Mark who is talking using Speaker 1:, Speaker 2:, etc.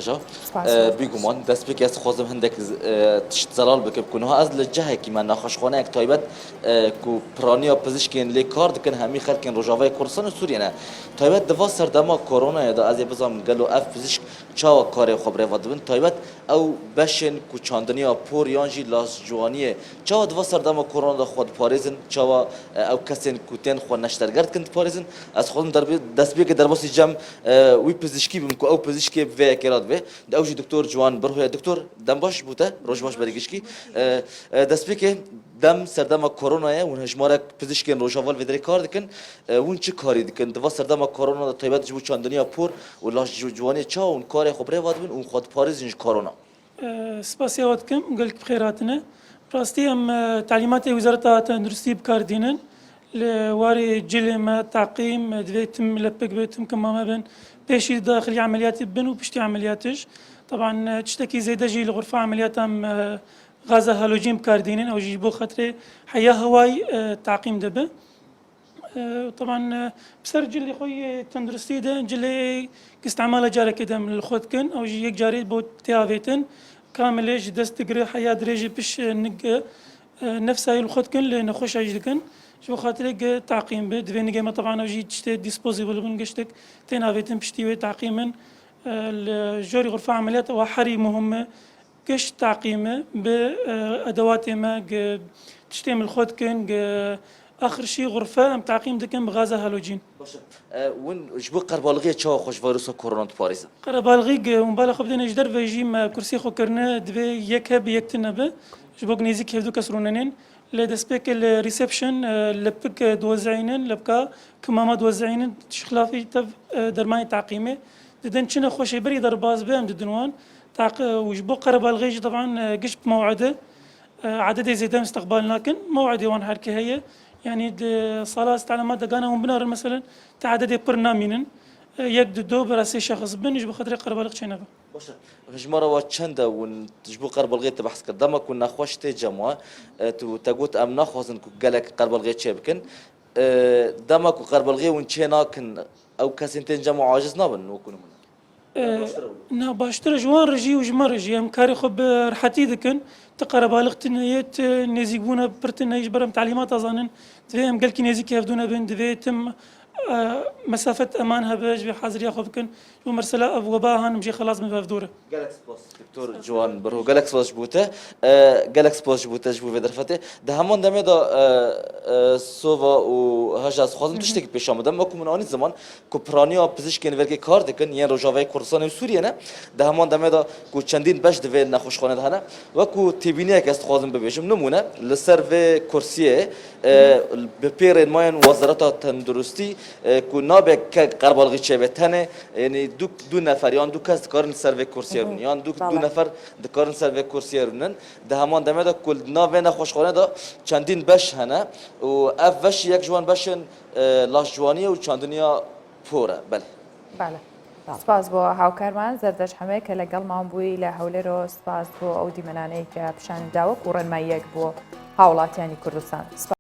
Speaker 1: هجا بيجومان دست بك يس خوازم هندك تشت زلال بكب كونه از لجهه کی من نخوش خانه یک تایبت کو پرانیا پزشکین لیکارد کن همی خلکن روجاوی کردستان و سوریه نه تایبت دوا سردما کرونا یا دا از بزام گلو اف پزشک چاوا کار خبره ودبن تایبت او بشن کو چاندنیا پور یانجی لاس جوانیه چاوا دوا سردما کرونا دا خود پاریزن چاوا او کسین کوتن خو نشترگرد کند پاریزن از خودم در دست بك درباسي جم وي پزشکی بمکو او پزشکی و کرد و اوجی دکتر جوان بروه دکتر دم باش بوده روز باش برگشکی دست بك دم سردما کرونا یا ون هجمارک پزشکی روجاوال و دری کار دکن ون چه کاری دکن دوا سردما کرونا طیبت جبو چاندنیا پور و لاش جوانی چا اون کار خبره وادبن اون خود پاریز اینج کرونا
Speaker 2: سپاسی وقتكم قلت بخيراتنا راستي ام تعليمات وزارة التندرستي بكاردينن لواري جلما تعقيم دفيتم لبك بيتم كما ما بين بيشي داخل عمليات بن وبشتي عملياتش طبعا تشتكي زي دجي لغرفة عمليات غازا هالوجين بكاردينن او جيبو خاطري حياه هواي تعقيم دبه طبعا بسر جلي خوي تندرستي ده جلي كاستعمال جاري كده من الخوتكن او يك جاري بو تيافيتن كامل دست قري حياه دريجي بش نق نفسها الخوتكن لان خوش اجدكن شو خاطرك تعقيم بدفين نجمة طبعا وجي تشتي ديسبوزيبل من قشتك تنافيتن بشتي تعقيما الجوري غرفة عمليات وحري مهمة قش تعقيمه بأدوات ما تشتي من الخوتكن آخر شيء غرفة تعقيم دكن بغازة هالوجين.
Speaker 1: باشه وين جبو قربالغية شو خوش فيروس كورونا باريس.
Speaker 2: قربالغية مبالغ بدنا نجدر بيجي ما كرسي خو كرنا دبي يكها بيكتنبه جبوك نيزك هدو كسرونين لدسبك الريسبشن لبك دوزعينن لبكا كماما دوزعينن شخلافي تف درماي تعقيمه ددن شنو خوش بري درباز بهم ددنوان وجبو قربالغية طبعا قش بموعده عدد زيادة استقبال لكن موعد وان حركة هي يعني صلاة تعلمات دقانا وبنار مثلا تعدد برنامجن يقد دو براسي شخص بنج بخاطر قربالغ شنبه
Speaker 1: باشه هجمارا واتشندا ونجبو قربالغية تبحث قدامه كنا خوش تجمع تقول أمنا خوزن كجلك قربالغية شبكن دامك قربالغية ونشيناكن أو كاسين تنجمع عاجز نابن وكونوا
Speaker 2: نا باشتر جوان رجي وجمار رجي ام كاري خب رحتي ذكن تقرب بالغتنيت نزيقونا برتنيج برم تعليمات اظن تفهم قال كي نزيك يفدونا بين دفيتم مسافة أمانها باش بحاضر ياخذ كن ومرسلة وباها نمشي خلاص من بفدوره.
Speaker 1: جالكس بوس دكتور جوان برو جالكس بوس جبوته جالكس بوس جبوته جبو في درفته ده همون دمه دا سووا وهجاز خازن تشتكي بيشام دم وكم من آن زمان كوبرانيا پزشکین ورکی کار دکن یه روجاوی کردستان و سوریه نه ده همون دمه دا کو چندین باش دوی نخوش خانه ده نه و کو تبینیه که است خازن ببیشم نمونه لسر و کرسیه بپیرن ماین وزارت تندرستی کو نابک قربالغی چه بتنه یعنی دو نفر یان دو کس کارن سر و کرسیرون یان دو نفر دکارن سر و کرسیرونن ده همان دمه دا کل ناو نخوشخانه دا چندین بش هنه و اف وش یک جوان بشن لاش جوانیه و چندنیا پوره بله
Speaker 3: سپاس بۆ هاوکارمان زەردەش هەمەیە کە لەگەڵمان بووی لە هەولێرەوە سپاس بۆ ئەو دیمەنانەی کە پیشانی داوە و ڕێنماییەک بۆ هاوڵاتیانی کوردستان.